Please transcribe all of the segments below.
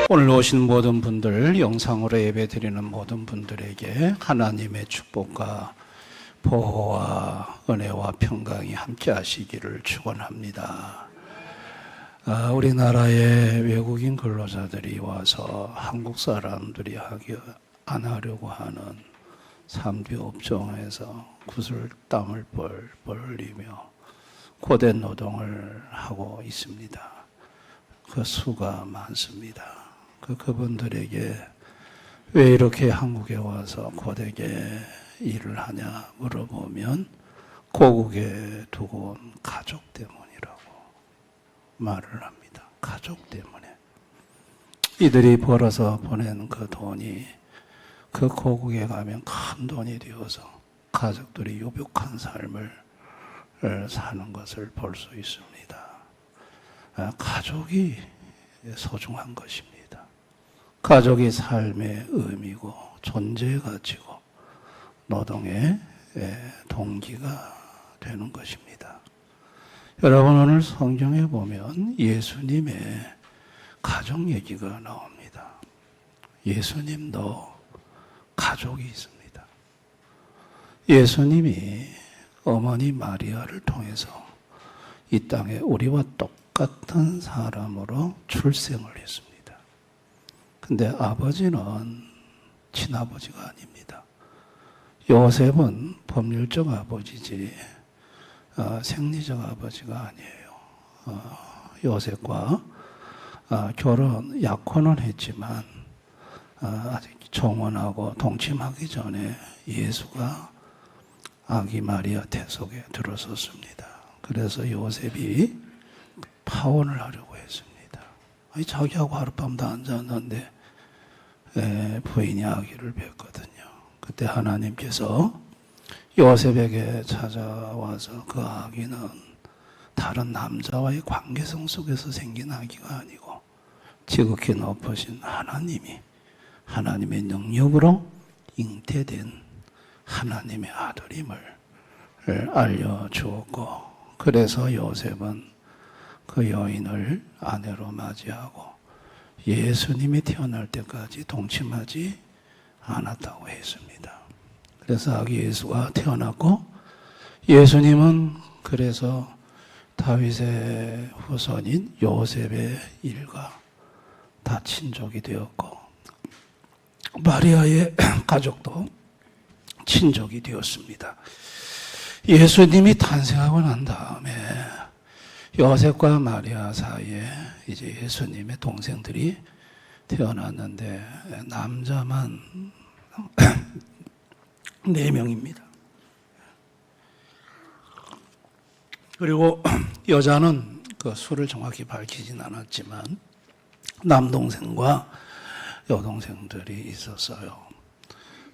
오늘 오신 모든 분들, 영상으로 예배드리는 모든 분들에게 하나님의 축복과 보호와 은혜와 평강이 함께 하시기를 축원합니다. 우리나라의 외국인 근로자들이 와서 한국 사람들이 안 하려고 하는 3D 업종에서 구슬땀을 뻘뻘 흘리며 고된 노동을 하고 있습니다. 그 수가 많습니다. 그분들에게 왜 이렇게 한국에 와서 고되게 일을 하냐 물어보면 고국에 두고 온 가족 때문이라고 말을 합니다. 가족 때문에. 이들이 벌어서 보낸 그 돈이 그 고국에 가면 큰 돈이 되어서 가족들이 유복한 삶을 사는 것을 볼 수 있습니다. 가족이 소중한 것입니다. 가족이 삶의 의미고 존재 가치고 노동의 동기가 되는 것입니다. 여러분, 오늘 성경에 보면 예수님의 가족 얘기가 나옵니다. 예수님도 가족이 있습니다. 예수님이 어머니 마리아를 통해서 이 땅에 우리와 똑같은 사람으로 출생을 했습니다. 근데 아버지는 친아버지가 아닙니다. 요셉은 법률적 아버지지 생리적 아버지가 아니에요. 요셉과 약혼은 했지만 아직 정혼하고 동침하기 전에 예수가 아기 마리아 태속에 들어섰습니다. 그래서 요셉이 파혼을 하려고 했습니다. 자기하고 하룻밤도 안 잤는데 부인이 아기를 뵀거든요. 그때 하나님께서 요셉에게 찾아와서 그 아기는 다른 남자와의 관계성 속에서 생긴 아기가 아니고 지극히 높으신 하나님의 능력으로 잉태된 하나님의 아들임을 알려주었고, 그래서 요셉은 그 여인을 아내로 맞이하고 예수님이 태어날 때까지 동침하지 않았다고 했습니다. 그래서 아기 예수가 태어났고, 예수님은 그래서 다윗의 후손인 요셉의 일가 다 친족이 되었고, 마리아의 가족도 친족이 되었습니다. 예수님이 탄생하고 난 다음에 요셉과 마리아 사이에 이제 예수님의 동생들이 태어났는데 남자만 4명입니다. 그리고 여자는 그 수를 정확히 밝히진 않았지만 남동생과 여동생들이 있었어요.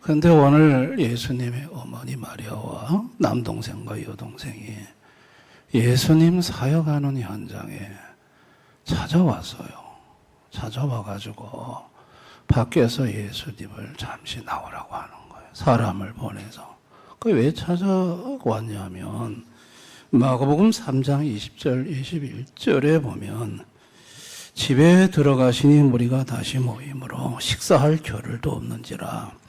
그런데 오늘 예수님의 어머니 마리아와 남동생과 여동생이 예수님 사역하는 현장에 찾아왔어요. 찾아와가지고 밖에서 예수님을 잠시 나오라고 하는 거예요. 사람을 보내서. 왜 찾아왔냐면 마가복음 3장 20절 21절에 보면 집에 들어가시니 무리가 다시 모이므로 식사할 겨를도 없는지라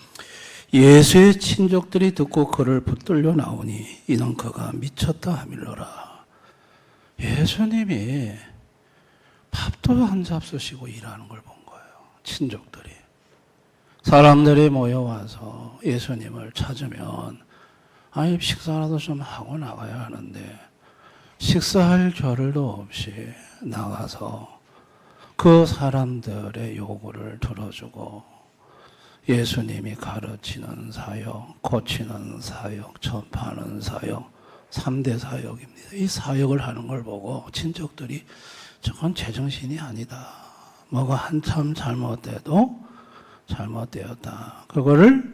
예수의 친족들이 듣고 그를 붙들려 나오니 이는 그가 미쳤다 하밀러라. 예수님이 밥도 안 잡수시고 일하는 걸 본 거예요. 친족들이. 사람들이 모여와서 예수님을 찾으면 식사라도 좀 하고 나가야 하는데 식사할 겨를도 없이 나가서 그 사람들의 요구를 들어주고 예수님이 가르치는 사역, 고치는 사역, 전파하는 사역, 3대 사역입니다. 이 사역을 하는 걸 보고 친척들이 저건 제정신이 아니다. 뭐가 한참 잘못돼도 잘못되었다. 그거를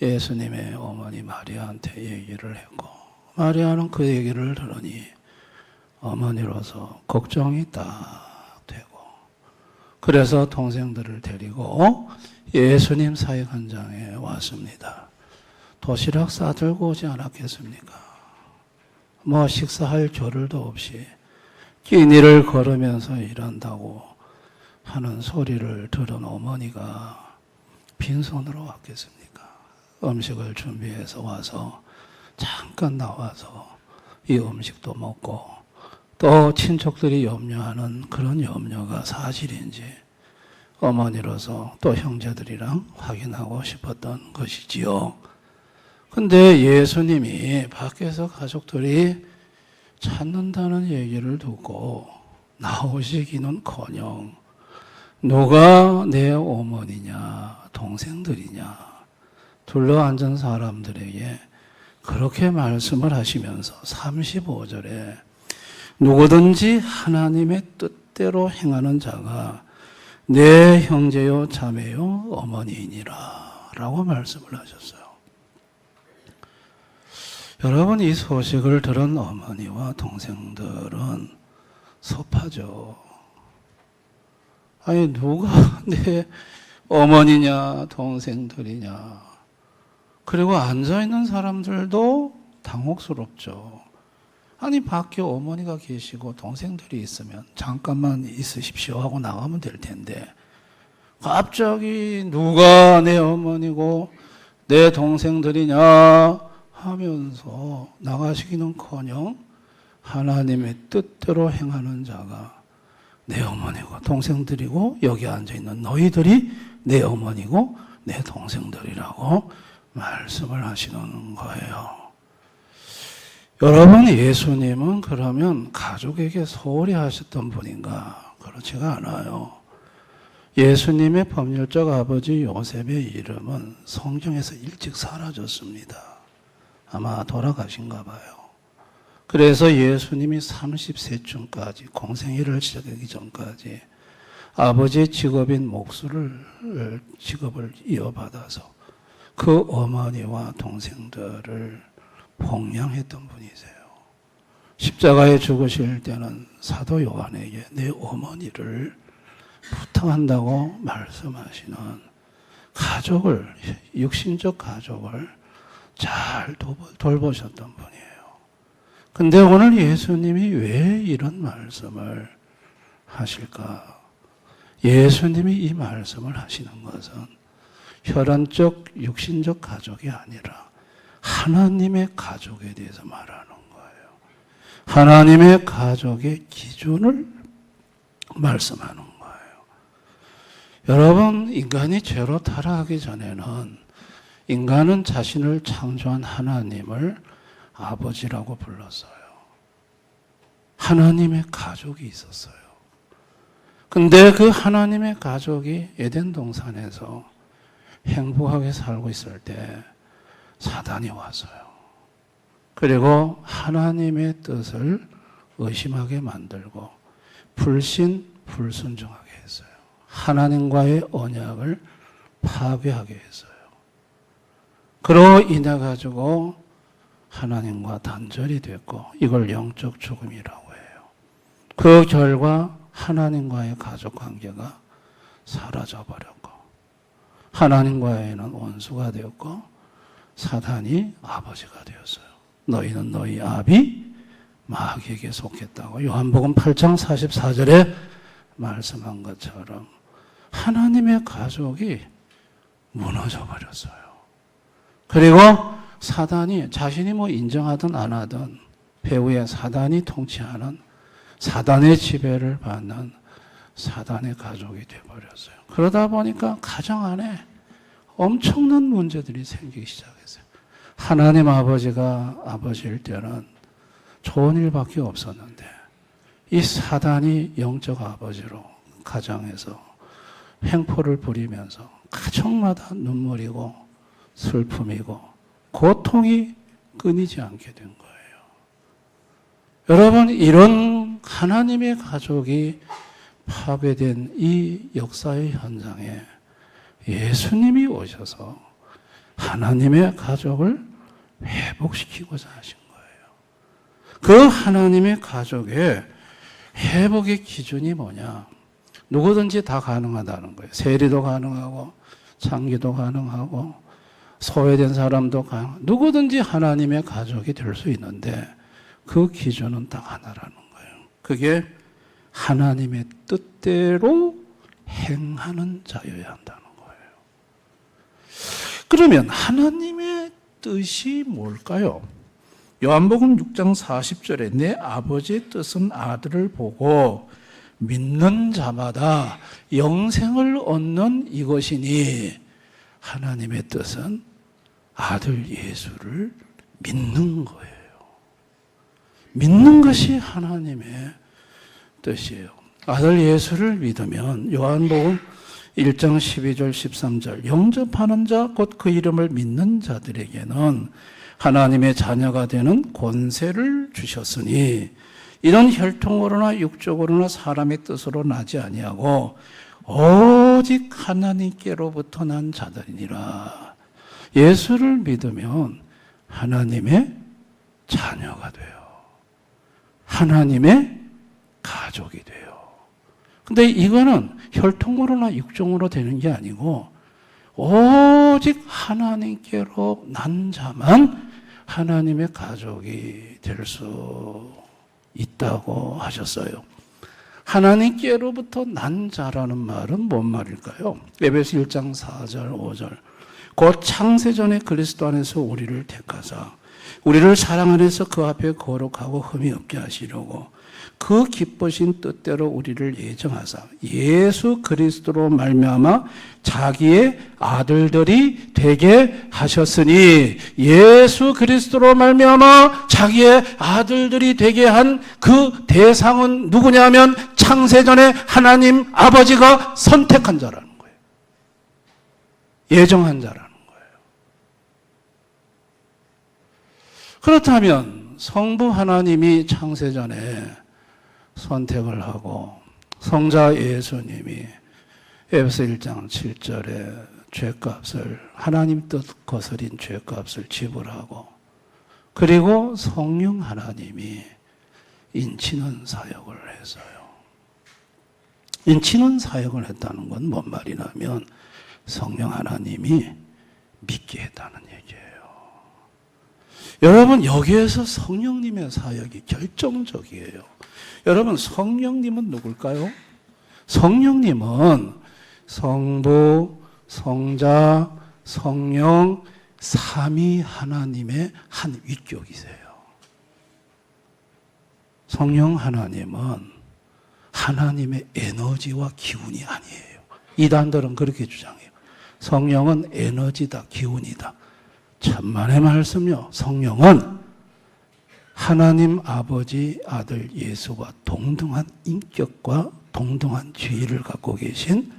예수님의 어머니 마리아한테 얘기를 했고, 마리아는 그 얘기를 들으니 어머니로서 걱정이 딱 되고, 그래서 동생들을 데리고 예수님 사역 현장에 왔습니다. 도시락 싸들고 오지 않았겠습니까? 식사할 겨를도 없이 끼니를 걸으면서 일한다고 하는 소리를 들은 어머니가 빈손으로 왔겠습니까? 음식을 준비해서 와서 잠깐 나와서 이 음식도 먹고 또 친척들이 염려하는 그런 염려가 사실인지 어머니로서 또 형제들이랑 확인하고 싶었던 것이지요. 근데 예수님이 밖에서 가족들이 찾는다는 얘기를 듣고 나오시기는커녕 누가 내 어머니냐 동생들이냐 둘러앉은 사람들에게 그렇게 말씀을 하시면서 35절에 누구든지 하나님의 뜻대로 행하는 자가 내 형제요 자매요 어머니이니라 라고 말씀을 하셨어요. 여러분, 이 소식을 들은 어머니와 동생들은 섭하죠. 아니 누가 내 어머니냐 동생들이냐. 그리고 앉아있는 사람들도 당혹스럽죠. 아니 밖에 어머니가 계시고 동생들이 있으면 잠깐만 있으십시오 하고 나가면 될 텐데 갑자기 누가 내 어머니고 내 동생들이냐 하면서 나가시기는커녕 하나님의 뜻대로 행하는 자가 내 어머니고 동생들이고 여기 앉아있는 너희들이 내 어머니고 내 동생들이라고 말씀을 하시는 거예요. 여러분, 예수님은 그러면 가족에게 소홀히 하셨던 분인가? 그렇지가 않아요. 예수님의 법률적 아버지 요셉의 이름은 성경에서 일찍 사라졌습니다. 아마 돌아가신가 봐요. 그래서 예수님이 30세쯤까지 공생애를 시작하기 전까지 아버지의 직업인 직업을 이어받아서 그 어머니와 동생들을 봉양했던 분이세요. 십자가에 죽으실 때는 사도 요한에게 내 어머니를 부탁한다고 말씀하시는 가족을, 육신적 가족을 잘 돌보셨던 분이에요. 근데 오늘 예수님이 왜 이런 말씀을 하실까? 예수님이 이 말씀을 하시는 것은 혈연적, 육신적 가족이 아니라 하나님의 가족에 대해서 말하는 거예요. 하나님의 가족의 기준을 말씀하는 거예요. 여러분, 인간이 죄로 타락하기 전에는 인간은 자신을 창조한 하나님을 아버지라고 불렀어요. 하나님의 가족이 있었어요. 근데 그 하나님의 가족이 에덴 동산에서 행복하게 살고 있을 때 사단이 왔어요. 그리고 하나님의 뜻을 의심하게 만들고 불순종하게 했어요. 하나님과의 언약을 파괴하게 했어요. 그로 인해 가지고 하나님과 단절이 됐고 이걸 영적 죽음이라고 해요. 그 결과 하나님과의 가족 관계가 사라져 버렸고 하나님과의는 원수가 되었고 사단이 아버지가 되었어요. 너희는 너희 아비 마귀에게 속했다고 요한복음 8장 44절에 말씀한 것처럼 하나님의 가족이 무너져 버렸어요. 그리고 사단이 자신이 인정하든 안 하든 배후에 사단이 통치하는 사단의 지배를 받는 사단의 가족이 되어버렸어요. 그러다 보니까 가정 안에 엄청난 문제들이 생기기 시작했어요. 하나님 아버지가 아버지일 때는 좋은 일밖에 없었는데 이 사단이 영적 아버지로 가정에서 횡포를 부리면서 가정마다 눈물이고 슬픔이고 고통이 끊이지 않게 된 거예요. 여러분, 이런 하나님의 가족이 파괴된 이 역사의 현장에 예수님이 오셔서 하나님의 가족을 회복시키고자 하신 거예요. 그 하나님의 가족의 회복의 기준이 뭐냐? 누구든지 다 가능하다는 거예요. 세리도 가능하고 장기도 가능하고 소외된 사람도 누구든지 하나님의 가족이 될 수 있는데 그 기준은 딱 하나라는 거예요. 그게 하나님의 뜻대로 행하는 자여야 한다는 거예요. 그러면 하나님의 뜻이 뭘까요? 요한복음 6장 40절에 내 아버지의 뜻은 아들을 보고 믿는 자마다 영생을 얻는 이것이니, 하나님의 뜻은 아들 예수를 믿는 거예요. 믿는 것이 하나님의 뜻이에요. 아들 예수를 믿으면 요한복음 1장 12절 13절 영접하는 자 곧 그 이름을 믿는 자들에게는 하나님의 자녀가 되는 권세를 주셨으니 이런 혈통으로나 육적으로나 사람의 뜻으로 나지 아니하고 오직 하나님께로부터 난 자들이니라. 예수를 믿으면 하나님의 자녀가 돼요. 하나님의 가족이 돼요. 근데 이거는 혈통으로나 육종으로 되는 게 아니고 오직 하나님께로 난 자만 하나님의 가족이 될 수 있다고 하셨어요. 하나님께로부터 난 자라는 말은 뭔 말일까요? 에베소 1장 4절 5절 곧 창세전에 그리스도 안에서 우리를 택하사 우리를 사랑 안에서 그 앞에 거룩하고 흠이 없게 하시려고 그 기쁘신 뜻대로 우리를 예정하사 예수 그리스도로 말미암아 자기의 아들들이 되게 하셨으니, 예수 그리스도로 말미암아 자기의 아들들이 되게 한 그 대상은 누구냐면 창세전에 하나님 아버지가 선택한 자라는 거예요. 예정한 자라는 거예요. 그렇다면 성부 하나님이 창세전에 선택을 하고 성자 예수님이 에베소 1장 7절에 죄값을, 하나님 뜻 거스린 죄값을 지불하고, 그리고 성령 하나님이 인치는 사역을 했어요. 인치는 사역을 했다는 건 뭔 말이냐면 성령 하나님이 믿게 했다는 얘기예요. 여러분, 여기에서 성령님의 사역이 결정적이에요. 여러분, 성령님은 누굴까요? 성령님은 성부, 성자, 성령, 삼위 하나님의 한 위격이세요. 성령 하나님은 하나님의 에너지와 기운이 아니에요. 이단들은 그렇게 주장해요. 성령은 에너지다, 기운이다. 천만의 말씀요. 성령은 하나님 아버지 아들 예수와 동등한 인격과 동등한 지위를 갖고 계신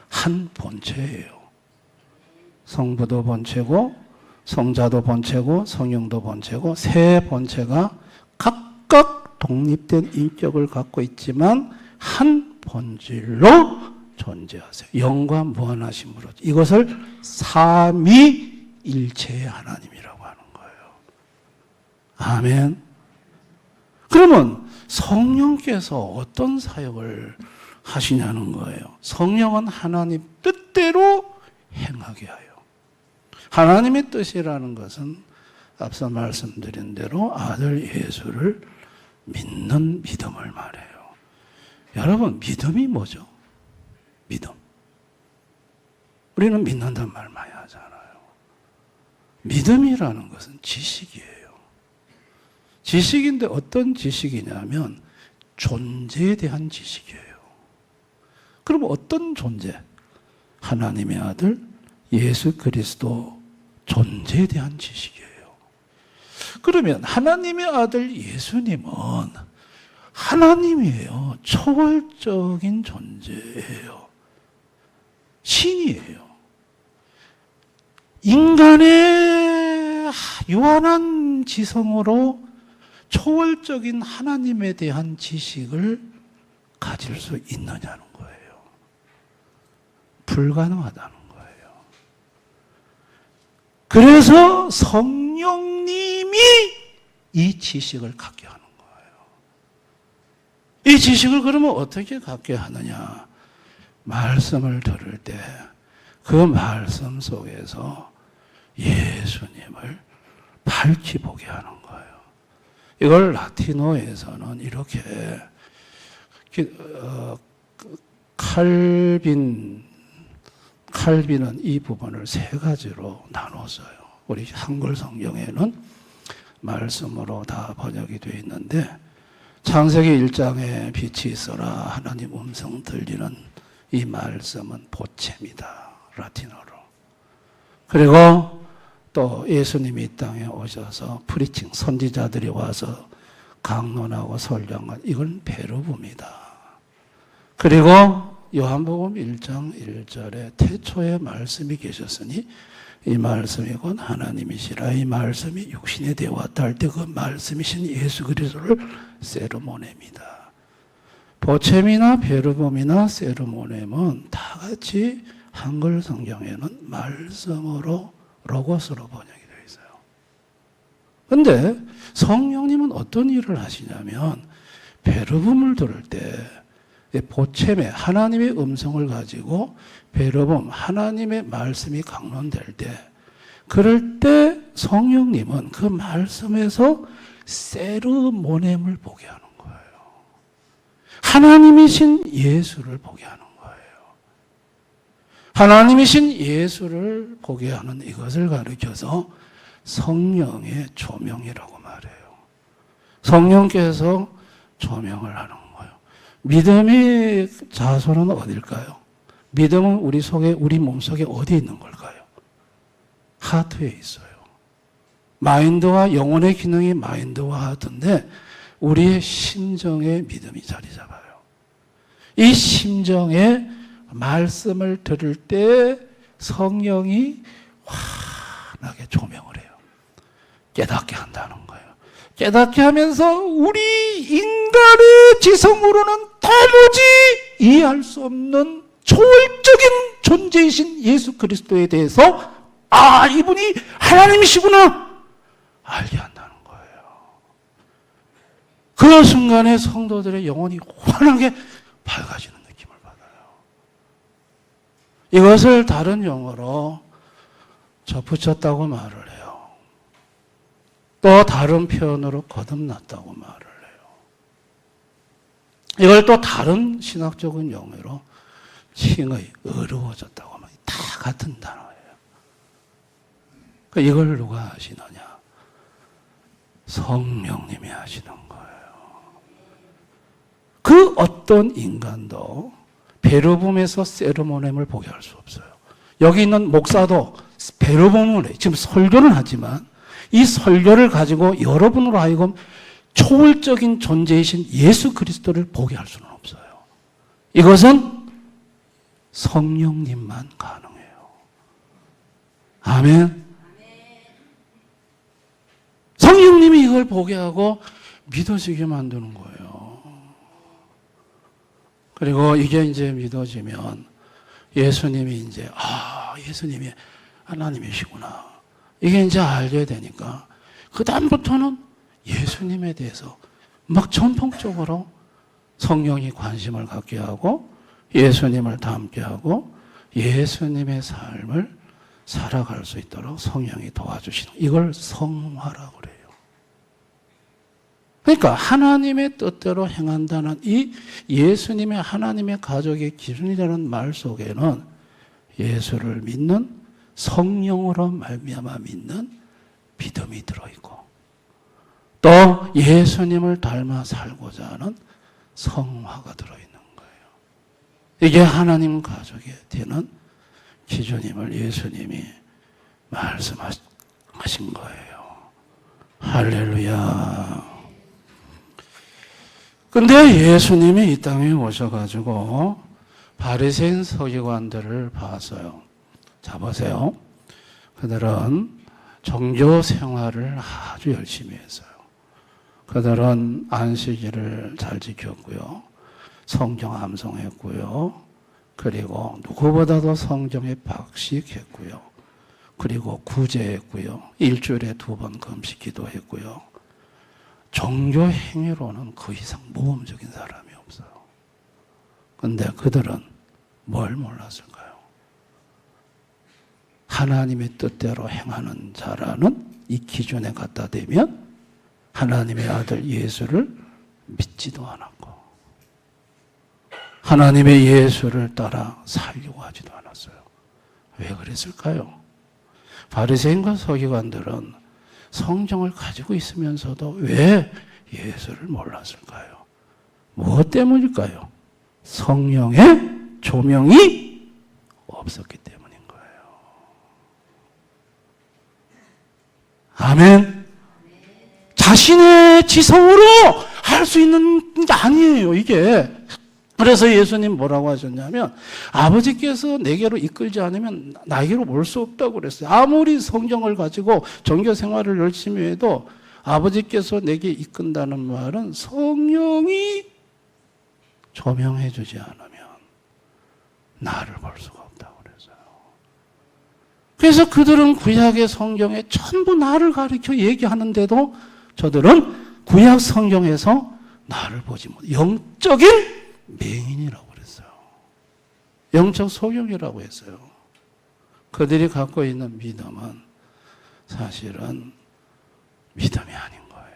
한 본체예요. 성부도 본체고 성자도 본체고 성령도 본체고 세 본체가 각각 독립된 인격을 갖고 있지만 한 본질로 존재하세요. 영과 무한하심으로. 이것을 삼위일체의 하나님이라고 하는 거예요. 아멘. 그러면 성령께서 어떤 사역을 하시냐는 거예요. 성령은 하나님 뜻대로 행하게 하여. 하나님의 뜻이라는 것은 앞서 말씀드린 대로 아들 예수를 믿는 믿음을 말해요. 여러분, 믿음이 뭐죠? 믿음. 우리는 믿는다는 말 많이 하잖아요. 믿음이라는 것은 지식이에요. 지식인데 어떤 지식이냐면 존재에 대한 지식이에요. 그럼 어떤 존재? 하나님의 아들 예수 그리스도 존재에 대한 지식이에요. 그러면 하나님의 아들 예수님은 하나님이에요. 초월적인 존재예요. 신이에요. 인간의 유한한 지성으로 초월적인 하나님에 대한 지식을 가질 수 있느냐는 거예요. 불가능하다는 거예요. 그래서 성령님이 이 지식을 갖게 하는 거예요. 이 지식을 그러면 어떻게 갖게 하느냐? 말씀을 들을 때 그 말씀 속에서 예수님을 밝히 보게 하는 거예요. 이걸 라틴어에서는 이렇게 칼빈은 이 부분을 세 가지로 나눴어요. 우리 한글 성경에는 말씀으로 다 번역이 되어 있는데 창세기 1장에 빛이 있어라 하나님 음성 들리는 이 말씀은 보챔이다. 라틴어로. 그리고 또 예수님이 이 땅에 오셔서 프리칭 선지자들이 와서 강론하고 설교한 이건 베르브입니다. 그리고 요한복음 1장 1절에 태초에 말씀이 계셨으니 이 말씀이 곧 하나님이시라. 이 말씀이 육신에 되어 왔다 할 때 그 말씀이신 예수 그리스도를 세르모넴이다. 보챔이나 베르봄이나 세르모넴은 다 같이 한글 성경에는 말씀으로 로고스로 번역이 되어 있어요. 그런데 성령님은 어떤 일을 하시냐면 베르봄을 들을 때 보챔에 하나님의 음성을 가지고 베르봄 하나님의 말씀이 강론될 때 그럴 때 성령님은 그 말씀에서 세르모넴을 보게 하는 거예요. 하나님이신 예수를 보게 하는 거예요. 하나님이신 예수를 보게 하는 이것을 가르쳐서 성령의 조명이라고 말해요. 성령께서 조명을 하는 거예요. 믿음의 자손은 어딜까요? 믿음은 우리 속에, 우리 몸속에 어디에 있는 걸까요? 하트에 있어요. 마인드와 영혼의 기능이 마인드와 하트인데 우리의 심정에 믿음이 자리 잡아요. 이 심정에 말씀을 들을 때 성령이 환하게 조명을 해요. 깨닫게 한다는 거예요. 깨닫게 하면서 우리 인간의 지성으로는 도무지 이해할 수 없는 초월적인 존재이신 예수 그리스도에 대해서 이분이 하나님이시구나 알게 한다는 거예요. 그 순간에 성도들의 영혼이 환하게 밝아지는 느낌을 받아요. 이것을 다른 용어로 접붙였다고 말을 해요. 또 다른 표현으로 거듭났다고 말을 해요. 이걸 또 다른 신학적인 용어로 칭의 어려워졌다고 하면 다 같은 단어예요. 그러니까 이걸 누가 하시느냐? 성령님이 하시는 거예요. 그 어떤 인간도 베르봄에서 세르모넴을 보게 할 수 없어요. 여기 있는 목사도 베르봄을 해요. 지금 설교를 하지만 이 설교를 가지고 여러분으로 하여금 초월적인 존재이신 예수 그리스도를 보게 할 수는 없어요. 이것은 성령님만 가능해요. 아멘. 성령님이 이걸 보게 하고 믿어지게 만드는 거예요. 그리고 이게 이제 믿어지면 예수님이 이제 예수님이 하나님이시구나. 이게 이제 알게 되니까 그 다음부터는 예수님에 대해서 막 전폭적으로 성령이 관심을 갖게 하고 예수님을 닮게 하고 예수님의 삶을 살아갈 수 있도록 성령이 도와주시는 이걸 성화라고 그래요. 그러니까 하나님의 뜻대로 행한다는 이 예수님의 하나님의 가족의 기준이라는 말 속에는 예수를 믿는 성령으로 말미암아 믿는 믿음이 들어있고 또 예수님을 닮아 살고자 하는 성화가 들어있는 거예요. 이게 하나님 가족이 되는 기준임을 예수님이 말씀하신 거예요. 할렐루야. 근데 예수님이 이 땅에 오셔가지고 바리새인 서기관들을 봤어요. 자 보세요. 그들은 종교 생활을 아주 열심히 했어요. 그들은 안식일을 잘 지켰고요. 성경 암송했고요. 그리고 누구보다도 성경에 박식했고요. 그리고 구제했고요. 일주일에 2번 금식 기도했고요. 종교 행위로는 그 이상 모험적인 사람이 없어요. 그런데 그들은 뭘 몰랐을까요? 하나님의 뜻대로 행하는 자라는 이 기준에 갖다 대면 하나님의 아들 예수를 믿지도 않았고 하나님의 예수를 따라 살려고 하지도 않았어요. 왜 그랬을까요? 바리새인과 서기관들은 성경을 가지고 있으면서도 왜 예수를 몰랐을까요? 무엇 때문일까요? 성령의 조명이 없었기 때문인 거예요. 아멘. 자신의 지성으로 할 수 있는 게 아니에요, 이게. 그래서 예수님 뭐라고 하셨냐면 아버지께서 내게로 이끌지 않으면 나에게로 올 수 없다고 그랬어요. 아무리 성경을 가지고 종교 생활을 열심히 해도 아버지께서 내게 이끈다는 말은 성령이 조명해 주지 않으면 나를 볼 수가 없다고 그랬어요. 그래서 그들은 구약의 성경에 전부 나를 가리켜 얘기하는데도 저들은 구약 성경에서 나를 보지 못해. 영적인 맹인이라고 그랬어요. 영적 소경이라고 했어요. 그들이 갖고 있는 믿음은 사실은 믿음이 아닌 거예요.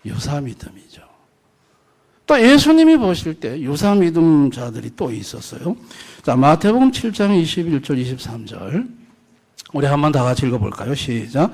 유사 믿음이죠. 또 예수님이 보실 때 유사 믿음자들이 또 있었어요. 자, 마태복음 7장 21절 23절 우리 한번 다 같이 읽어볼까요? 시작.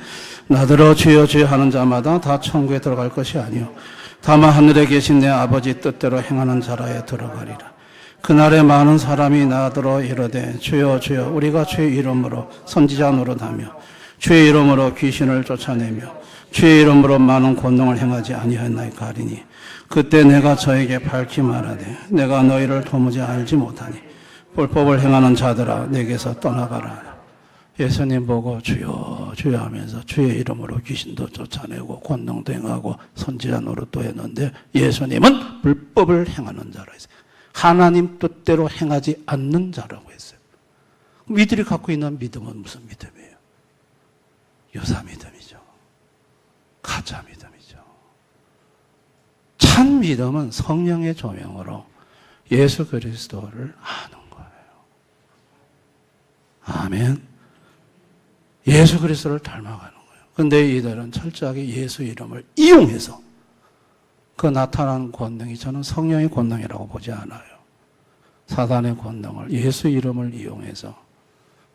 나더러 주여 주여 하는 자마다 다 천국에 들어갈 것이 아니요 다만 하늘에 계신 내 아버지 뜻대로 행하는 자라에 들어가리라. 그날에 많은 사람이 나더러 이르되 주여 주여 우리가 주의 이름으로 선지자 노릇하며 주의 이름으로 귀신을 쫓아내며 주의 이름으로 많은 권능을 행하지 아니하였나이까 하리니 그때 내가 저에게 밝히 말하되 내가 너희를 도무지 알지 못하니 불법을 행하는 자들아 내게서 떠나가라. 예수님 보고 주여 주여 하면서 주의 이름으로 귀신도 쫓아내고 권능도 행하고 선지자 노릇도 했는데 예수님은 불법을 행하는 자라 했어요. 하나님 뜻대로 행하지 않는 자라고 했어요. 이들이 갖고 있는 믿음은 무슨 믿음이에요? 유사 믿음이죠. 가짜 믿음이죠. 참 믿음은 성령의 조명으로 예수 그리스도를 아는 거예요. 아멘. 예수 그리스도를 닮아가는 거예요. 그런데 이들은 철저하게 예수 이름을 이용해서 그 나타나는 권능이 저는 성령의 권능이라고 보지 않아요. 사단의 권능을 예수 이름을 이용해서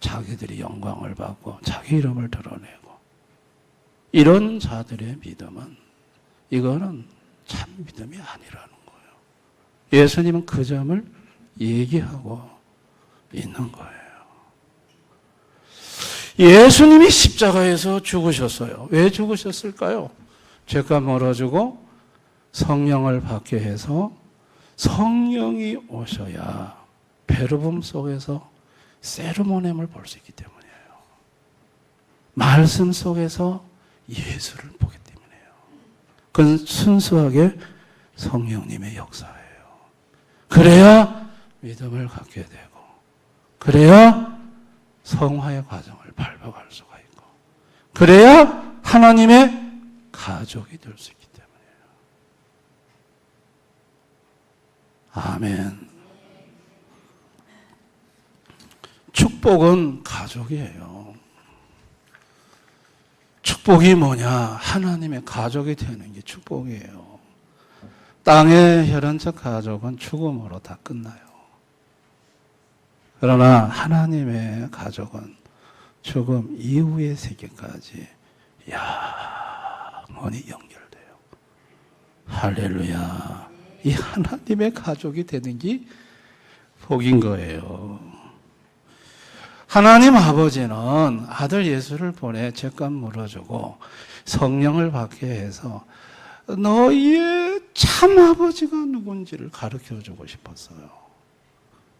자기들이 영광을 받고 자기 이름을 드러내고 이런 자들의 믿음은 이거는 참 믿음이 아니라는 거예요. 예수님은 그 점을 얘기하고 있는 거예요. 예수님이 십자가에서 죽으셨어요. 왜 죽으셨을까요? 죄가 멀어지고 성령을 받게 해서 성령이 오셔야 베르봄 속에서 세르모넴을 볼 수 있기 때문이에요. 말씀 속에서 예수를 보기 때문이에요. 그건 순수하게 성령님의 역사예요. 그래야 믿음을 갖게 되고 그래야 성화의 과정을 밟아갈 수가 있고 그래야 하나님의 가족이 될 수 있기 때문이에요. 아멘. 축복은 가족이에요. 축복이 뭐냐? 하나님의 가족이 되는 게 축복이에요. 땅의 혈연적 가족은 죽음으로 다 끝나요. 그러나 하나님의 가족은 죽음 이후의 세계까지 영원히 연결돼요. 할렐루야. 이 하나님의 가족이 되는 게 복인 거예요. 하나님 아버지는 아들 예수를 보내 죄값 물어주고 성령을 받게 해서 너희의 참 아버지가 누군지를 가르쳐주고 싶었어요.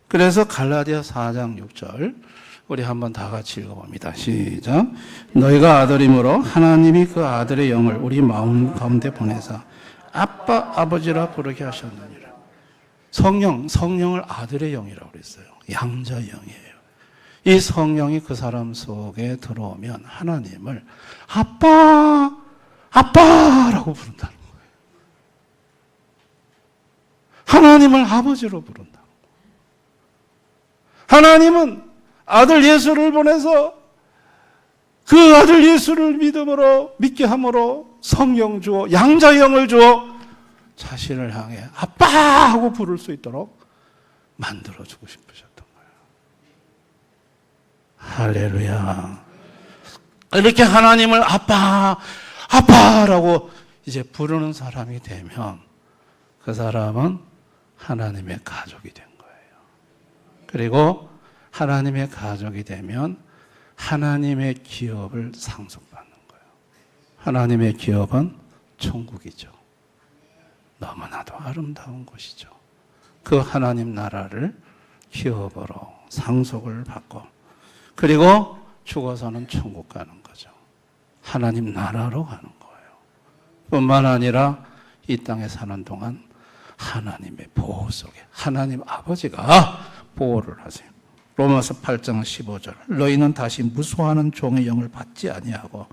그래서 갈라디아 4장 6절 우리 한번 다 같이 읽어봅니다. 시작. 너희가 아들이므로 하나님이 그 아들의 영을 우리 마음 가운데 보내사 아빠 아버지라 부르게 하셨느니라. 성령을 아들의 영이라고 그랬어요. 양자 영이에요. 이 성령이 그 사람 속에 들어오면 하나님을 아빠라고 부른다는 거예요. 하나님을 아버지로 부른다. 하나님은 아들 예수를 보내서 그 아들 예수를 믿음으로 믿게 함으로 성령 주어 양자영을 주어 자신을 향해 아빠 하고 부를 수 있도록 만들어주고 싶으셨던 거예요. 할렐루야. 이렇게 하나님을 아빠, 아빠라고 이제 부르는 사람이 되면 그 사람은 하나님의 가족이 된 거예요. 그리고 하나님의 가족이 되면 하나님의 기업을 상속받는 거예요. 하나님의 기업은 천국이죠. 너무나도 아름다운 곳이죠. 그 하나님 나라를 기업으로 상속을 받고 그리고 죽어서는 천국 가는 거죠. 하나님 나라로 가는 거예요. 뿐만 아니라 이 땅에 사는 동안 하나님의 보호 속에 하나님 아버지가 보호를 하세요. 로마서 8장 15절 너희는 다시 무수하는 종의 영을 받지 아니하고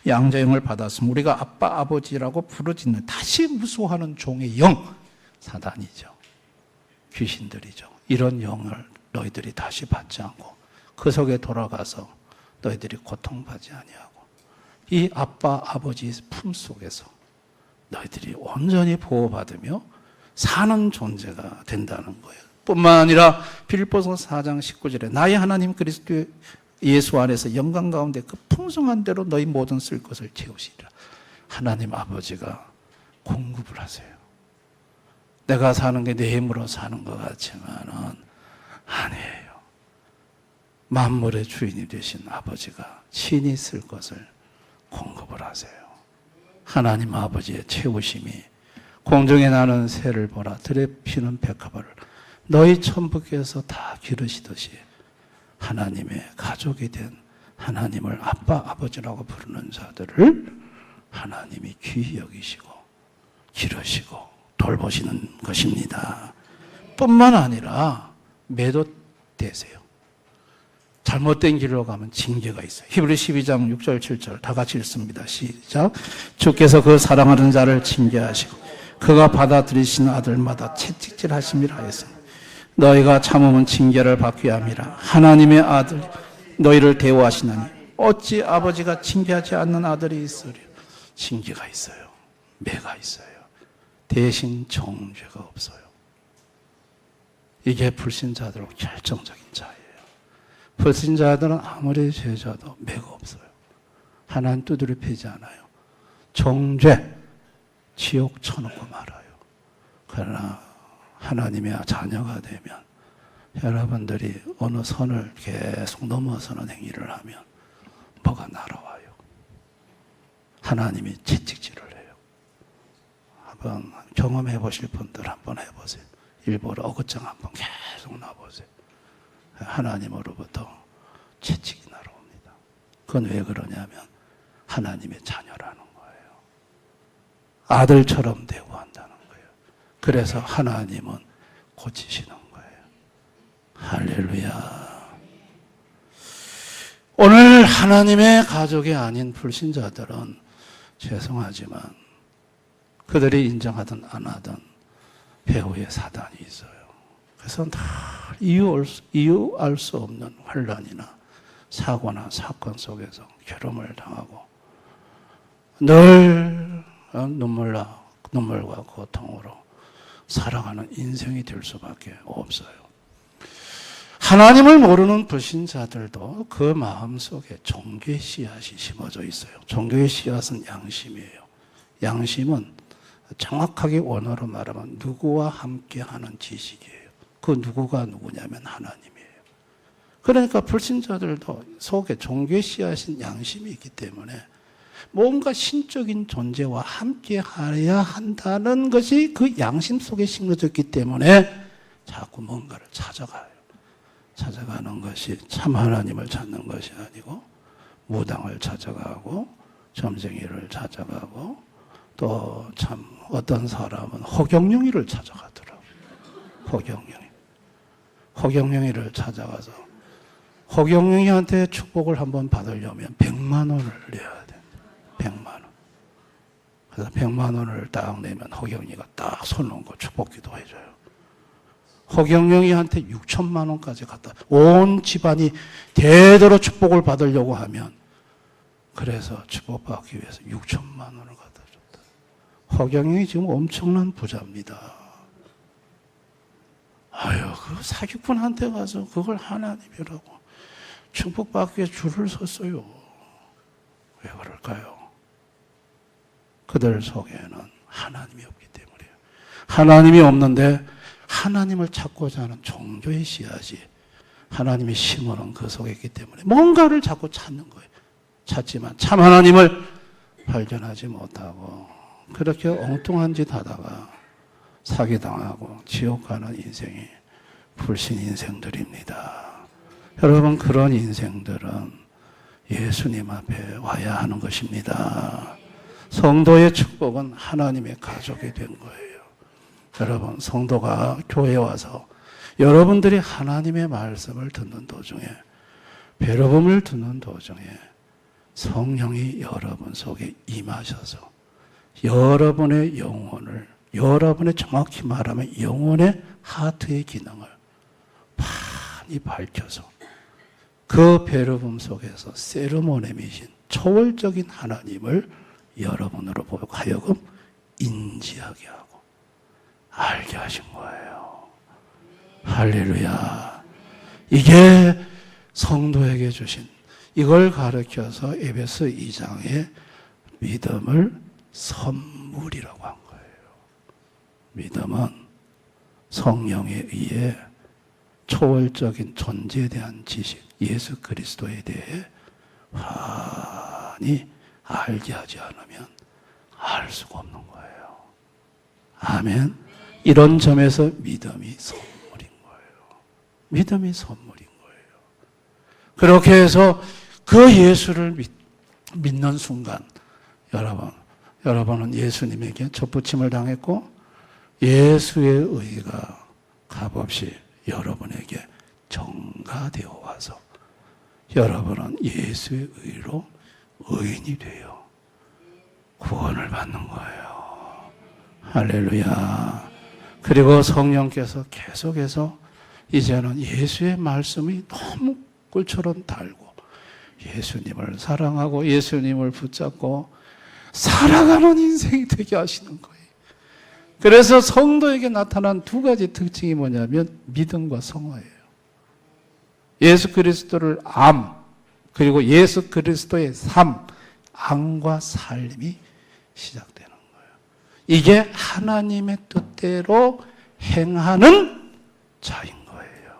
양자의 영을 받았으면 우리가 아빠 아버지라고 부르짖는 다시 무수하는 종의 영 사단이죠. 귀신들이죠. 이런 영을 너희들이 다시 받지 않고 그 속에 돌아가서 너희들이 고통받지 아니하고 이 아빠 아버지 품 속에서 너희들이 온전히 보호받으며 사는 존재가 된다는 거예요. 뿐만 아니라 빌립보서 4장 19절에 나의 하나님 그리스도 예수 안에서 영광 가운데 그 풍성한 대로 너희 모든 쓸 것을 채우시리라. 하나님 아버지가 공급을 하세요. 내가 사는 게 내 힘으로 사는 것 같지만은 아니에요. 만물의 주인이 되신 아버지가 친히 쓸 것을 공급을 하세요. 하나님 아버지의 채우심이 공중에 나는 새를 보라 들에 피는 백합화를 너희 천부께서 다 기르시듯이 하나님의 가족이 된 하나님을 아빠 아버지라고 부르는 자들을 하나님이 귀히 여기시고 기르시고 돌보시는 것입니다. 뿐만 아니라 매도되세요. 잘못된 길로 가면 징계가 있어요. 히브리 12장 6절 7절 다 같이 읽습니다. 시작. 주께서 그 사랑하는 자를 징계하시고 그가 받아들이신 아들마다 채찍질 하심이라 하였으니 너희가 참으면 징계를 받게 함이라. 하나님의 아들 너희를 대우하시나니 어찌 아버지가 징계하지 않는 아들이 있으랴. 징계가 있어요. 매가 있어요. 대신 정죄가 없어요. 이게 불신자들로 결정적인 차이예요. 불신자들은 아무리 죄져도 매가 없어요. 하나님 두드려 패지 않아요. 정죄, 지옥 쳐놓고 말아요. 그러나 하나님의 자녀가 되면 여러분들이 어느 선을 계속 넘어서는 행위를 하면 뭐가 날아와요. 하나님이 채찍질을 해요. 한번 경험해 보실 분들 한번 해보세요. 일부러 어긋장 한번 계속 놔보세요. 하나님으로부터 채찍이 날아옵니다. 그건 왜 그러냐면 하나님의 자녀라는 거예요. 아들처럼 대우한다는 거예요. 그래서 하나님은 고치시는 거예요. 할렐루야. 오늘 하나님의 가족이 아닌 불신자들은 죄송하지만 그들이 인정하든 안 하든 배후에 사단이 있어요. 그래서 다 이유 알 수 없는 환난이나 사고나 사건 속에서 괴로움을 당하고 늘 눈물과 고통으로 살아가는 인생이 될 수밖에 없어요. 하나님을 모르는 불신자들도 그 마음속에 종교의 씨앗이 심어져 있어요. 종교의 씨앗은 양심이에요. 양심은 정확하게 원어로 말하면 누구와 함께하는 지식이에요. 그 누구가 누구냐면 하나님이에요. 그러니까 불신자들도 속에 종교의 씨앗인 양심이 있기 때문에 뭔가 신적인 존재와 함께해야 한다는 것이 그 양심 속에 심어졌기 때문에 자꾸 뭔가를 찾아가요. 찾아가는 것이 참 하나님을 찾는 것이 아니고 무당을 찾아가고 점쟁이를 찾아가고 또 참 어떤 사람은 허경영이를 찾아가더라고요. 허경영이를 찾아가서 허경영이한테 축복을 한번 받으려면 100만 원을 내야 돼. 100만 원. 그래서 100만 원을 딱 내면 허경영이가 딱 손 얹고 축복기도 해줘요. 허경영이한테 6천만 원까지 갖다 온 집안이 대대로 축복을 받으려고 하면 그래서 축복받기 위해서 6천만 원을 갖다 줬다. 허경영이 지금 엄청난 부자입니다. 아유, 그 사기꾼한테 가서 그걸 하나님이라고 축복받기 위해 줄을 섰어요. 왜 그럴까요? 그들 속에는 하나님이 없기 때문이에요. 하나님이 없는데 하나님을 찾고자 하는 종교의 씨앗이 하나님이 심어놓은 그 속에 있기 때문에 뭔가를 자꾸 찾는 거예요. 찾지만 참 하나님을 발견하지 못하고 그렇게 엉뚱한 짓 하다가 사기당하고 지옥 가는 인생이 불신 인생들입니다. 여러분, 그런 인생들은 예수님 앞에 와야 하는 것입니다. 성도의 축복은 하나님의 가족이 된 거예요. 여러분, 성도가 교회에 와서 여러분들이 하나님의 말씀을 듣는 도중에, 베러봄을 듣는 도중에 성령이 여러분 속에 임하셔서 여러분의 영혼을, 여러분의 정확히 말하면 영혼의 하트의 기능을 많이 밝혀서 그 베러봄 속에서 세르모네미신 초월적인 하나님을 여러분으로 하여금 인지하게 하고 알게 하신 거예요. 할렐루야. 이게 성도에게 주신, 이걸 가르쳐서 에베소 2장에 믿음을 선물이라고 한 거예요. 믿음은 성령에 의해 초월적인 존재에 대한 지식, 예수 그리스도에 대해 환히 알게 하지 않으면 알 수가 없는 거예요. 아멘. 이런 점에서 믿음이 선물인 거예요. 믿음이 선물인 거예요. 그렇게 해서 그 예수를 믿는 순간, 여러분은 예수님에게 젖붙임을 당했고 예수의 의가 값없이 여러분에게 전가되어 와서 여러분은 예수의 의로 의인이 되어 구원을 받는 거예요. 할렐루야. 그리고 성령께서 계속해서 이제는 예수의 말씀이 너무 꿀처럼 달고 예수님을 사랑하고 예수님을 붙잡고 살아가는 인생이 되게 하시는 거예요. 그래서 성도에게 나타난 두 가지 특징이 뭐냐면 믿음과 성화예요. 예수 그리스도를 암, 그리고 예수 그리스도의 삶, 암과 삶이 시작되는 거예요. 이게 하나님의 뜻대로 행하는 자인 거예요.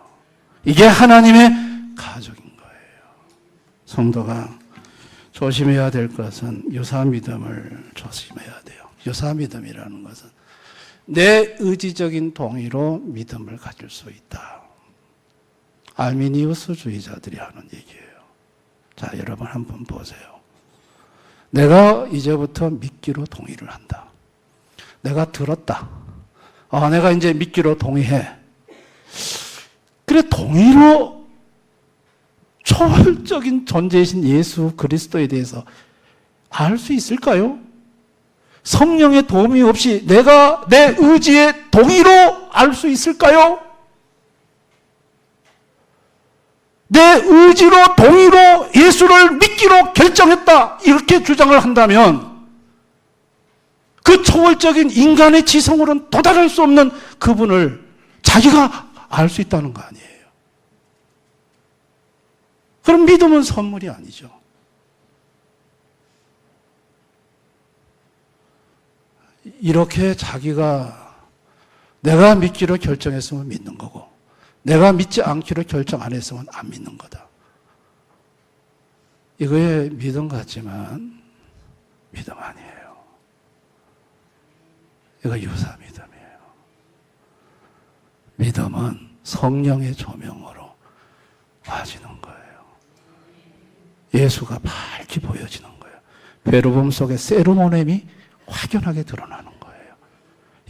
이게 하나님의 가족인 거예요. 성도가 조심해야 될 것은 유사 믿음을 조심해야 돼요. 유사 믿음이라는 것은 내 의지적인 동의로 믿음을 가질 수 있다. 알미니우스주의자들이 하는 얘기예요. 자, 여러분 한번 보세요. 내가 이제부터 믿기로 동의를 한다. 내가 들었다. 내가 이제 믿기로 동의해. 그래, 동의로 초월적인 존재이신 예수 그리스도에 대해서 알 수 있을까요? 성령의 도움이 없이 내가 내 의지의 동의로 알 수 있을까요? 내 의지로 동의로 예수를 믿기로 결정했다, 이렇게 주장을 한다면 그 초월적인 인간의 지성으로는 도달할 수 없는 그분을 자기가 알 수 있다는 거 아니에요. 그럼 믿음은 선물이 아니죠. 이렇게 자기가 내가 믿기로 결정했으면 믿는 거고 내가 믿지 않기로 결정 안 했으면 안 믿는 거다. 이거에 믿음 같지만 믿음 아니에요. 이거 유사 믿음이에요. 믿음은 성령의 조명으로 와지는 거예요. 예수가 밝게 보여지는 거예요. 베르봄 속에 세르모넴이 확연하게 드러나는 거예요.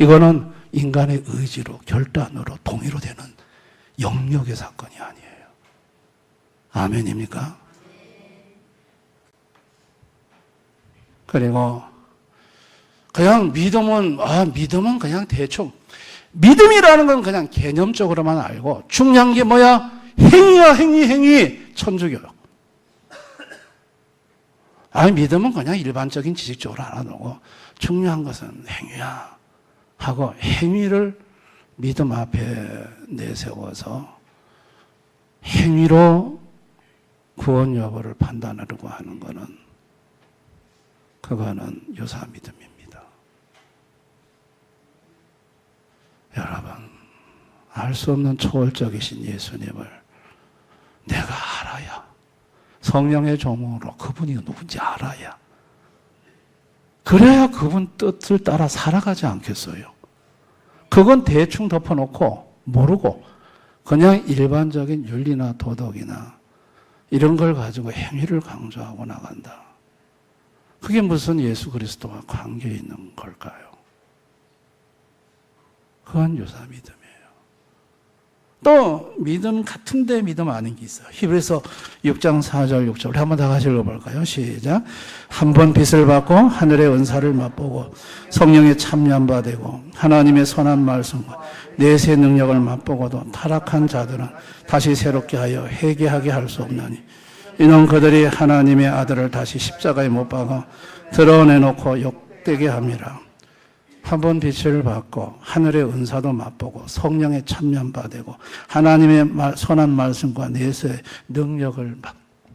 이거는 인간의 의지로, 결단으로, 동의로 되는 영역의 사건이 아니에요. 아멘입니까? 그리고 그냥 믿음은 그냥 대충, 믿음이라는 건 그냥 개념적으로만 알고 중요한 게 뭐야? 행위야, 행위, 천주교요. 믿음은 그냥 일반적인 지식적으로 알아두고 중요한 것은 행위야 하고 행위를 믿음 앞에 내세워서 행위로 구원 여부를 판단하려고 하는 것은 그거는 유사 믿음입니다. 여러분, 알 수 없는 초월적이신 예수님을 내가 알아야, 성령의 조명으로 그분이 누군지 알아야, 그래야 그분 뜻을 따라 살아가지 않겠어요. 그건 대충 덮어놓고 모르고 그냥 일반적인 윤리나 도덕이나 이런 걸 가지고 행위를 강조하고 나간다. 그게 무슨 예수 그리스도와 관계 있는 걸까요? 그건 유사 믿음이에요. 또 믿음 같은데 믿음 아닌 게 있어요. 히브리서 6장 4절 6절 우리 한번 다 같이 읽어볼까요? 시작. 한 번 빚을 받고 하늘의 은사를 맛보고 성령에 참여한 바 되고 하나님의 선한 말씀과 내세 능력을 맛보고도 타락한 자들은 다시 새롭게 하여 회개하게 할 수 없나니 이는 그들이 하나님의 아들을 다시 십자가에 못 박아 드러내놓고 욕되게 함이라. 한 번 빛을 받고 하늘의 은사도 맛보고 성령에 참여한 바 되고 하나님의 선한 말씀과 내세의 능력을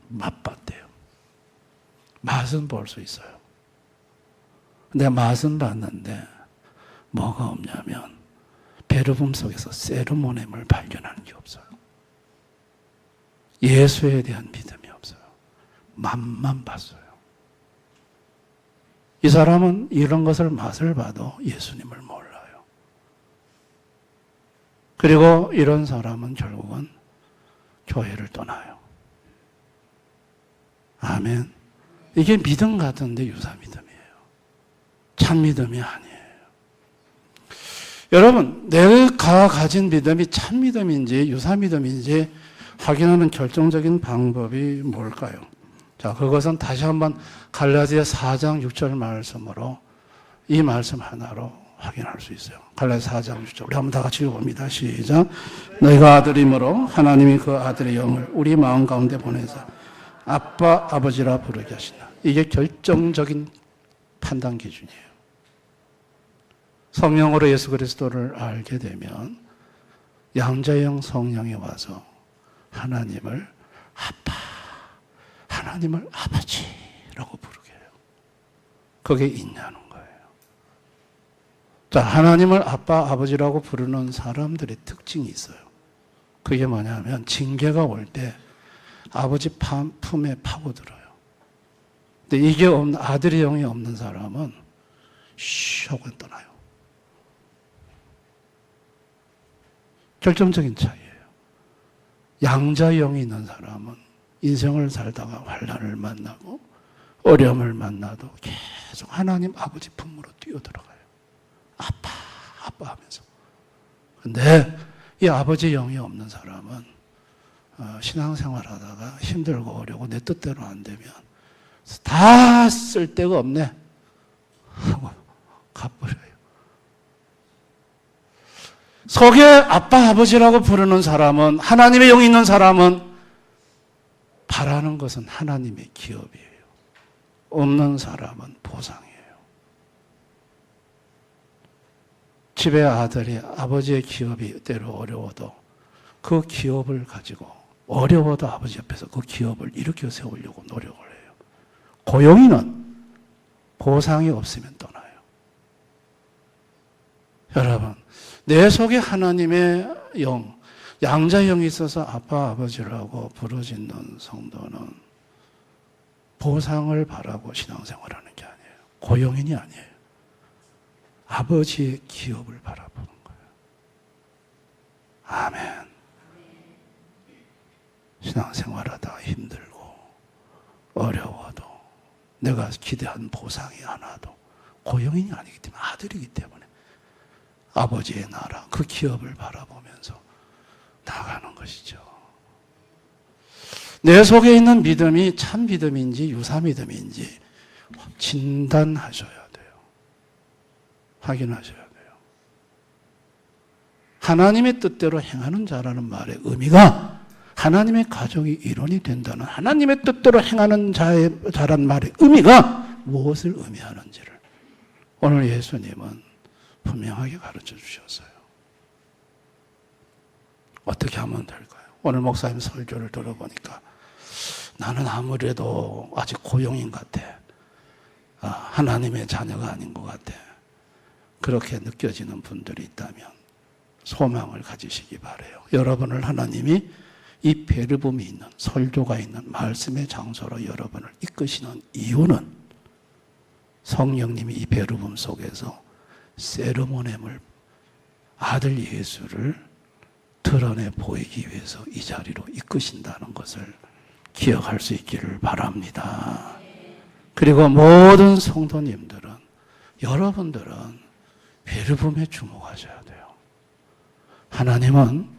맛봤대요. 맛은 볼 수 있어요. 근데 맛은 봤는데 뭐가 없냐면 베르붐 속에서 세르모넴을 발견하는 게 없어요. 예수에 대한 믿음이 없어요. 맛만 봤어요. 이 사람은 이런 것을 맛을 봐도 예수님을 몰라요. 그리고 이런 사람은 결국은 교회를 떠나요. 아멘. 이게 믿음 같은데 유사 믿음이에요. 참 믿음이 아니에요. 여러분, 내가 가진 믿음이 참 믿음인지 유사 믿음인지 확인하는 결정적인 방법이 뭘까요? 자, 그것은 다시 한번 갈라디아 4장 6절 말씀으로 이 말씀 하나로 확인할 수 있어요. 갈라디아 4장 6절 우리 한번 다 같이 읽어봅니다. 시작. 너희가 아들이므로 하나님이 그 아들의 영을 우리 마음 가운데 보내서 아빠 아버지라 부르게 하시나. 이게 결정적인 판단 기준이에요. 성령으로 예수 그리스도를 알게 되면 양자형 성령이 와서 하나님을 아빠, 하나님을 아버지라고 부르게 해요. 그게 있냐는 거예요. 자, 하나님을 아빠, 아버지라고 부르는 사람들의 특징이 있어요. 그게 뭐냐면 징계가 올 때 아버지 품에 파고들어요. 근데 이게 없는, 아들의 영이 없는 사람은 쉬 하고 떠나요. 결정적인 차이예요. 양자의 영이 있는 사람은 인생을 살다가 환난을 만나고 어려움을 만나도 계속 하나님 아버지 품으로 뛰어들어가요. 아빠, 아빠 하면서. 근데 이 아버지 영이 없는 사람은 신앙생활하다가 힘들고 어려고 내 뜻대로 안 되면 다 쓸데가 없네 하고 가버려요. 속에 아빠, 아버지라고 부르는 사람은, 하나님의 영이 있는 사람은 바라는 것은 하나님의 기업이에요. 없는 사람은 보상이에요. 집의 아들이 아버지의 기업이 때로 어려워도 그 기업을 가지고 어려워도 아버지 옆에서 그 기업을 일으켜 세우려고 노력을 해요. 고용인은 보상이 없으면 떠나요. 여러분, 내 속에 하나님의 영, 양자의 영이 있어서 아빠, 아버지라고 부르짖는 성도는 보상을 바라고 신앙생활하는 게 아니에요. 고용인이 아니에요. 아버지의 기업을 바라보는 거예요. 아멘. 신앙생활하다 힘들고 어려워도 내가 기대한 보상이 하나도 고용인이 아니기 때문에, 아들이기 때문에 아버지의 나라, 그 기업을 바라보면서 나가는 것이죠. 내 속에 있는 믿음이 참 믿음인지 유사 믿음인지 진단하셔야 돼요. 확인하셔야 돼요. 하나님의 뜻대로 행하는 자라는 말의 의미가 하나님의 가정이 일원이 된다는, 하나님의 뜻대로 행하는 자란 말의 의미가 무엇을 의미하는지를 오늘 예수님은 분명하게 가르쳐 주셨어요. 어떻게 하면 될까요? 오늘 목사님 설교를 들어보니까 나는 아무래도 아직 고용인 같아. 하나님의 자녀가 아닌 것 같아. 그렇게 느껴지는 분들이 있다면 소망을 가지시기 바라요. 여러분을 하나님이 이 베르붐이 있는, 설교가 있는 말씀의 장소로 여러분을 이끄시는 이유는 성령님이 이 베르붐 속에서 세르모넴을, 아들 예수를 드러내 보이기 위해서 이 자리로 이끄신다는 것을 기억할 수 있기를 바랍니다. 그리고 모든 성도님들은, 여러분들은 베르붐에 주목하셔야 돼요. 하나님은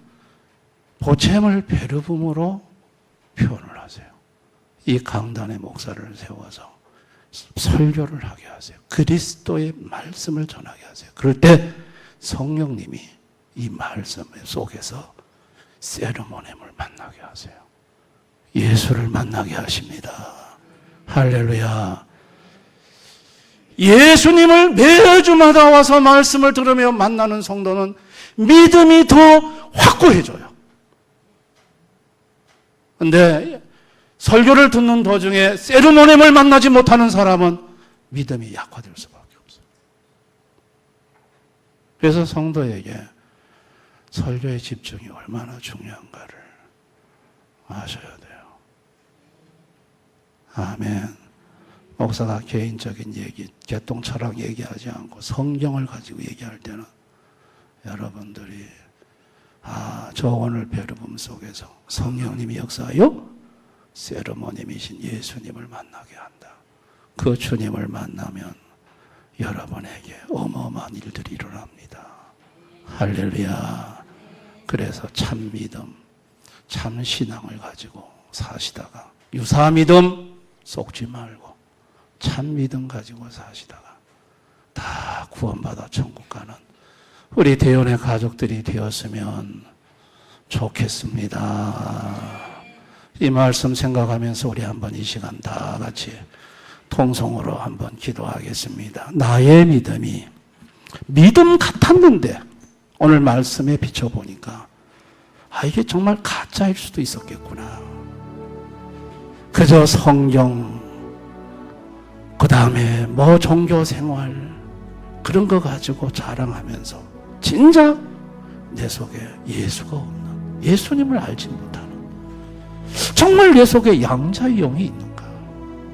보챔을 베르붐으로 표현을 하세요. 이 강단의 목사를 세워서 설교를 하게 하세요. 그리스도의 말씀을 전하게 하세요. 그럴 때 성령님이 이 말씀 속에서 세르모넴을 만나게 하세요. 예수를 만나게 하십니다. 할렐루야. 예수님을 매주마다 와서 말씀을 들으며 만나는 성도는 믿음이 더 확고해져요. 근데 설교를 듣는 도중에 세르모넴을 만나지 못하는 사람은 믿음이 약화될 수밖에 없어요. 그래서 성도에게 설교의 집중이 얼마나 중요한가를 아셔야 돼요. 아멘. 목사가 개인적인 얘기, 개똥 철학 얘기하지 않고 성경을 가지고 얘기할 때는 여러분들이 저 오늘 베르붐 속에서 성령님이 역사하여 세르모님이신 예수님을 만나게 한다. 그 주님을 만나면 여러분에게 어마어마한 일들이 일어납니다. 할렐루야. 그래서 참 믿음, 참 신앙을 가지고 사시다가 유사 믿음 속지 말고 참 믿음 가지고 사시다가 다 구원받아 천국 가는 우리 대원의 가족들이 되었으면 좋겠습니다. 이 말씀 생각하면서 우리 한번 이 시간 다 같이 통성으로 한번 기도하겠습니다. 나의 믿음이 믿음 같았는데 오늘 말씀에 비춰보니까 이게 정말 가짜일 수도 있었겠구나. 그저 성경, 그 다음에 뭐 종교 생활 그런 거 가지고 자랑하면서 진작 내 속에 예수가 없는, 예수님을 알지 못하는, 정말 내 속에 양자의 영이 있는가?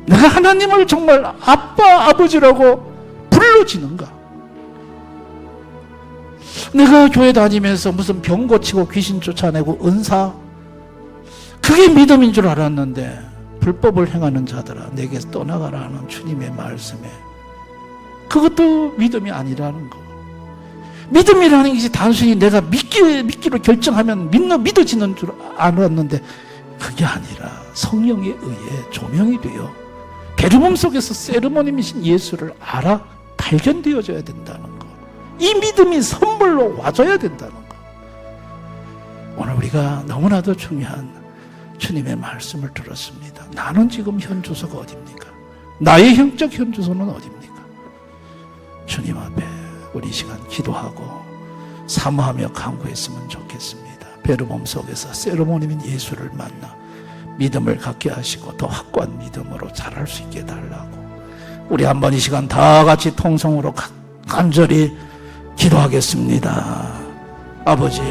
내가 하나님을 정말 아빠, 아버지라고 불러지는가? 내가 교회 다니면서 무슨 병 고치고 귀신 쫓아내고 은사, 그게 믿음인 줄 알았는데 불법을 행하는 자들아 내게서 떠나가라 하는 주님의 말씀에 그것도 믿음이 아니라는 거. 믿음이라는 것이 단순히 내가 믿기로 결정하면 믿어지는 줄 알았는데 그게 아니라 성령에 의해 조명이 되어 베르붐 속에서 세르모님이신 예수를 알아 발견되어져야 된다는 거. 이 믿음이 선물로 와줘야 된다는 거. 오늘 우리가 너무나도 중요한 주님의 말씀을 들었습니다. 나는 지금 현 주소가 어디입니까? 나의 영적 현 주소는 어디입니까? 주님 앞에 우리 시간 기도하고 사모하며 간구했으면 좋겠습니다. 베르붐 속에서 세르모님인 예수를 만나 믿음을 갖게 하시고 더 확고한 믿음으로 자랄 수 있게 해달라고 우리 한번 이 시간 다 같이 통성으로 간절히 기도하겠습니다. 아버지,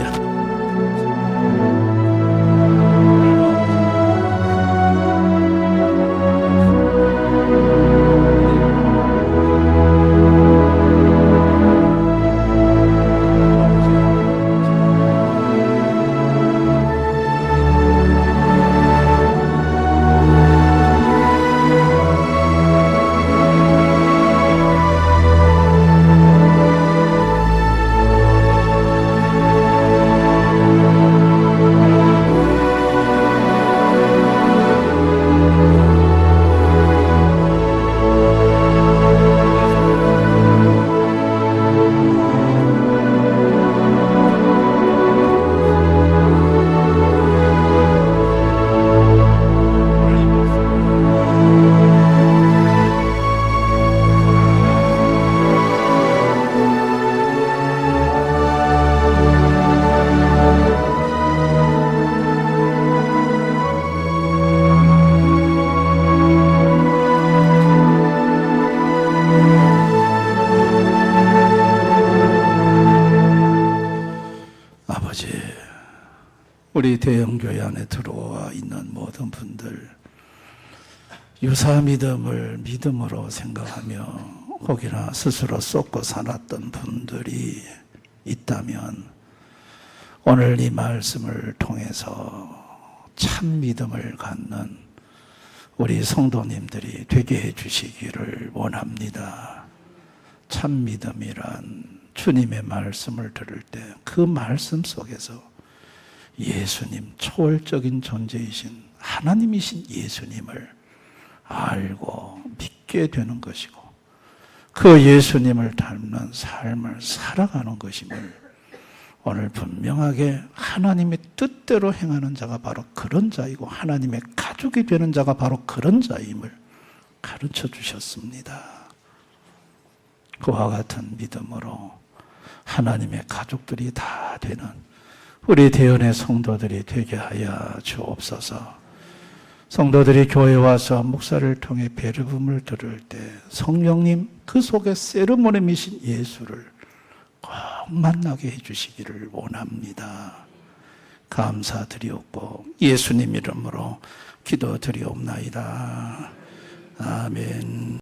우리 대형교회 안에 들어와 있는 모든 분들, 유사 믿음을 믿음으로 생각하며 혹이나 스스로 쏟고 살았던 분들이 있다면 오늘 이 말씀을 통해서 참 믿음을 갖는 우리 성도님들이 되게 해주시기를 원합니다. 참 믿음이란 주님의 말씀을 들을 때 그 말씀 속에서 예수님, 초월적인 존재이신 하나님이신 예수님을 알고 믿게 되는 것이고 그 예수님을 닮는 삶을 살아가는 것임을 오늘 분명하게 하나님의 뜻대로 행하는 자가 바로 그런 자이고 하나님의 가족이 되는 자가 바로 그런 자임을 가르쳐 주셨습니다. 그와 같은 믿음으로 하나님의 가족들이 다 되는 우리 대연의 성도들이 되게 하여 주옵소서. 성도들이 교회에 와서 목사를 통해 베르음을 들을 때 성령님 그 속에 세르모니이신 예수를 꼭 만나게 해주시기를 원합니다. 감사드리옵고 예수님 이름으로 기도드리옵나이다. 아멘.